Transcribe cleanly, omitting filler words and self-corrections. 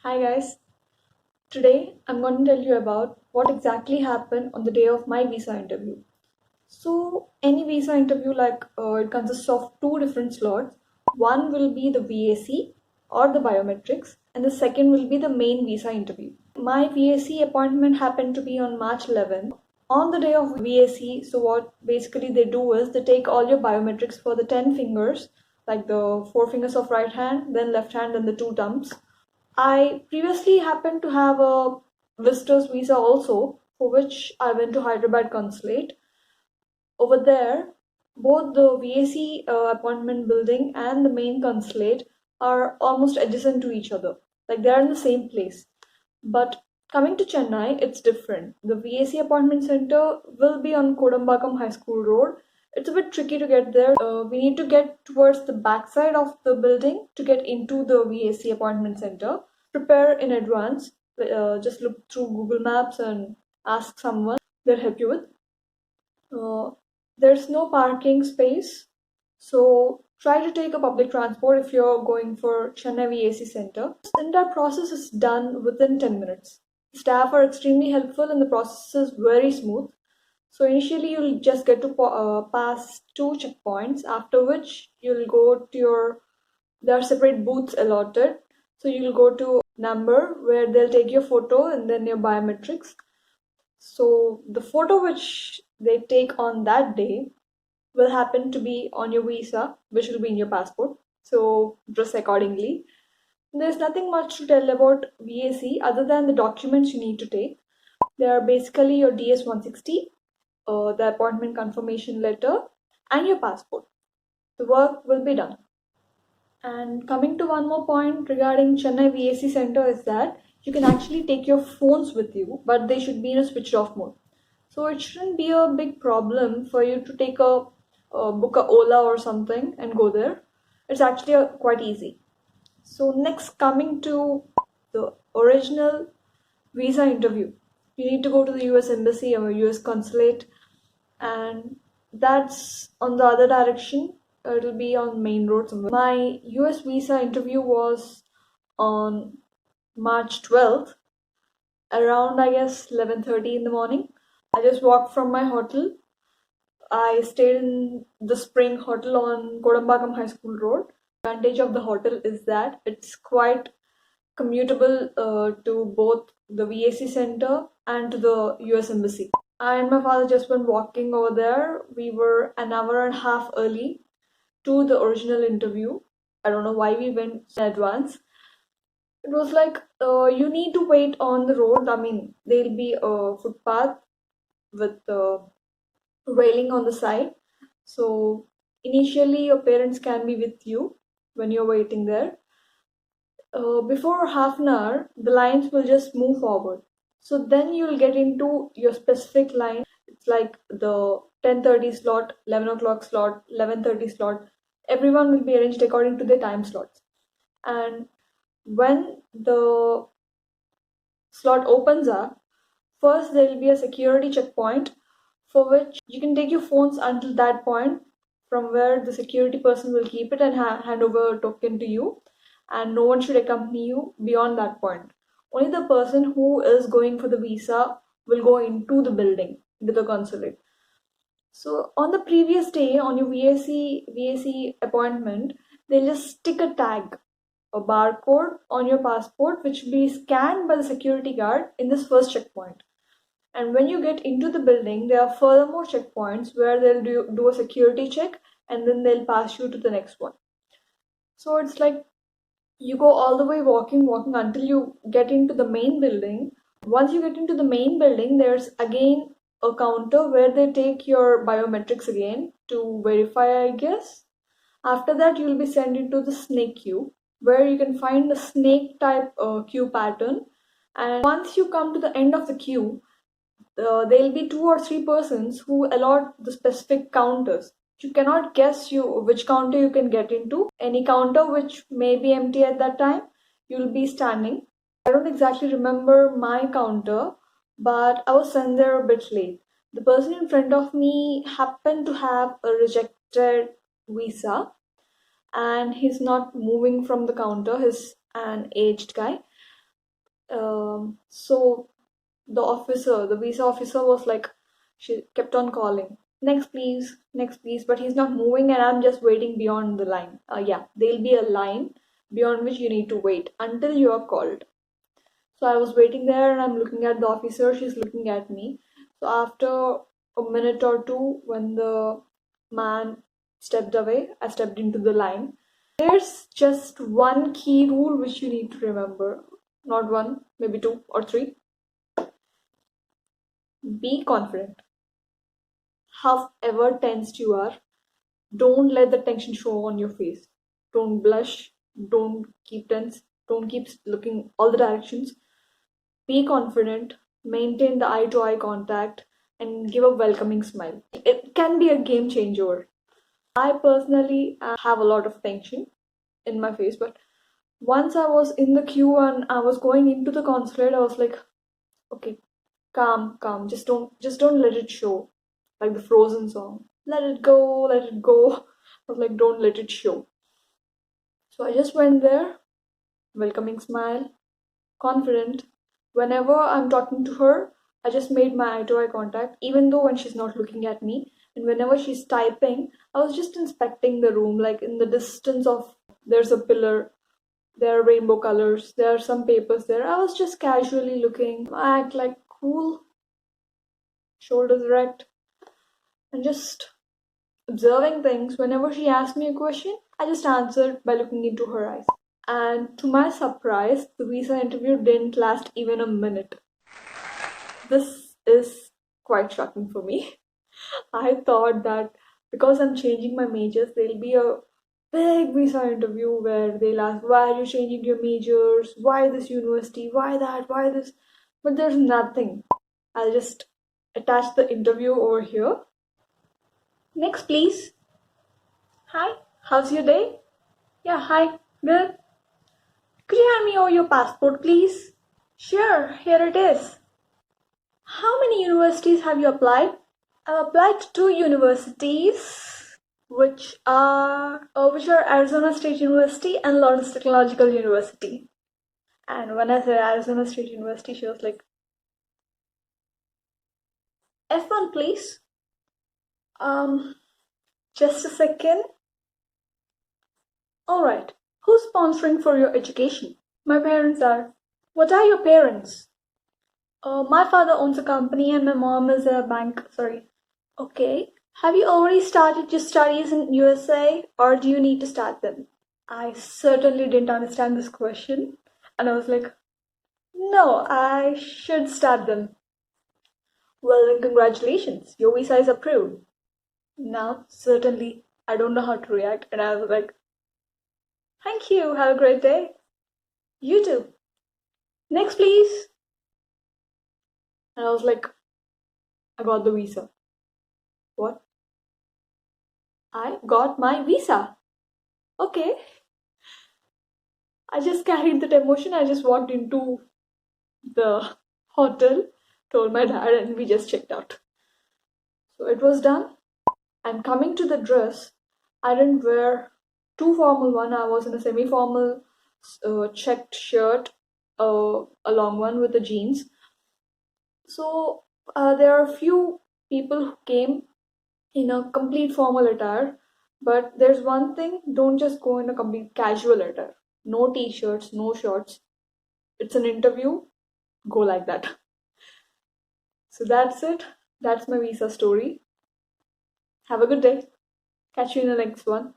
Hi guys, today I'm going to tell you about what exactly happened on the day of my visa interview. So, any visa interview it consists of two different slots. One will be the VAC or the biometrics, and the second will be the main visa interview. My VAC appointment happened to be on March 11th. On the day of VAC, so what basically they do is they take all your biometrics for the 10 fingers, like the four fingers of right hand, then left hand, and the two thumbs. I previously happened to have a visitor's visa also, for which I went to Hyderabad Consulate. Over there, both the VAC appointment building and the main consulate are almost adjacent to each other. Like they're in the same place. But coming to Chennai, it's different. The VAC appointment center will be on Kodambakam High School Road. It's a bit tricky to get there. We need to get towards the backside of the building to get into the VAC appointment center. Prepare in advance. Just look through Google Maps and ask someone. They'll help you with. Uh, there's no parking space, so try to take a public transport if you're going for Chennai VAC Center. The entire process is done within 10 minutes. Staff are extremely helpful and the process is very smooth. So initially you'll just get to pass two checkpoints, after which you'll go to there are separate booths allotted. So you'll go to number where they'll take your photo and then your biometrics. So the photo which they take on that day will happen to be on your visa, which will be in your passport. So dress accordingly. There's nothing much to tell about VAC other than the documents you need to take. They are basically your DS 160, the appointment confirmation letter, and your passport. The work will be done. And coming to one more point regarding Chennai VAC Center is that you can actually take your phones with you, but they should be in a switched off mode. So it shouldn't be a big problem for you to take book a Ola or something and go there. It's actually quite easy. So next, coming to the original visa interview, you need to go to the US Embassy or US Consulate, and that's on the other direction. It'll be on main road somewhere. My US visa interview was on March 12th, around I guess 11:30 in the morning. I just walked from my hotel. I stayed in the Spring Hotel on Kodambakam High School Road. The advantage of the hotel is that it's quite commutable to both the VAC Center and to the US Embassy. I and my father just went walking over there. We were an hour and a half early to the original interview. I don't know why we went in advance. It was like you need to wait on the road. I mean, there'll be a footpath with railing on the side. So initially, your parents can be with you when you're waiting there. Before half an hour, the lines will just move forward. So then you'll get into your specific line. It's like the 10:30 slot, 11 o'clock slot, 11:30 slot. Everyone will be arranged according to their time slots. And when the slot opens up, first there will be a security checkpoint for which you can take your phones until that point, from where the security person will keep it and hand over a token to you, and no one should accompany you beyond that point. Only the person who is going for the visa will go into the building, into the consulate. So on the previous day, on your VAC appointment, they'll just stick a tag, a barcode on your passport, which will be scanned by the security guard in this first checkpoint. And when you get into the building, there are furthermore checkpoints where they'll do a security check and then they'll pass you to the next one. So it's like you go all the way walking until you get into the main building. Once you get into the main building, there's again a counter where they take your biometrics again to verify, I guess. After that, you'll be sent into the snake queue, where you can find the snake type queue pattern. And once you come to the end of the queue, there'll be two or three persons who allot the specific counters. You cannot guess which counter you can get into. Any counter which may be empty at that time, you'll be standing. I don't exactly remember my counter, but I was sent there a bit late. The person in front of me happened to have a rejected visa, and he's not moving from the counter. He's an aged guy. So the visa officer was like, she kept on calling, next please, but he's not moving, and I'm just waiting beyond the line. Yeah, there'll be a line beyond which you need to wait until you are called. So I was waiting there and I'm looking at the officer, she's looking at me. So after a minute or two, when the man stepped away, I stepped into the line. There's just one key rule which you need to remember. Not one, maybe two or three. Be confident. However tensed you are, don't let the tension show on your face. Don't blush, don't keep tense, don't keep looking all the directions. Be confident, maintain the eye to eye contact, and give a welcoming smile. It can be a game changer. I personally have a lot of tension in my face, but once I was in the queue and I was going into the consulate, I was like, okay, calm, just don't let it show. Like the Frozen song. Let it go, let it go. I was like, don't let it show. So I just went there, welcoming smile, confident. Whenever I'm talking to her, I just made my eye to eye contact, even though when she's not looking at me. And whenever she's typing, I was just inspecting the room, like in the distance of there's a pillar, there are rainbow colors, there are some papers there. I was just casually looking. I act like cool, shoulders erect, and just observing things. Whenever she asked me a question, I just answered by looking into her eyes. And to my surprise, the visa interview didn't last even a minute. This is quite shocking for me. I thought that because I'm changing my majors, there'll be a big visa interview where they'll ask, why are you changing your majors? Why this university? Why that? Why this? But there's nothing. I'll just attach the interview over here. Next, please. Hi, how's your day? Yeah, hi, good. Could you hand me over your passport, please? Sure, here it is. How many universities have you applied? I've applied to two universities, which are Arizona State University and Lawrence Technological University. And when I said Arizona State University, she was like, F-1, please. Um, just a second. All right. Who's sponsoring for your education? My parents are. What are your parents? My father owns a company and my mom is a bank. Sorry. Okay. Have you already started your studies in USA or do you need to start them? I certainly didn't understand this question and I was like, no, I should start them. Well, then congratulations. Your visa is approved. Now, certainly, I don't know how to react and I was like, thank you. Have a great day. You too. Next, please. And I was like, I got the visa. What? I got my visa. Okay. I just carried that emotion. I just walked into the hotel, told my dad, and we just checked out. So it was done. And coming to the dress, I didn't wear too formal one. I was in a semi-formal checked shirt, a long one with the jeans. So there are a few people who came in a complete formal attire, but there's one thing: don't just go in a complete casual attire. No t-shirts, no shorts. It's an interview. Go like that. So that's it. That's my visa story. Have a good day. Catch you in the next one.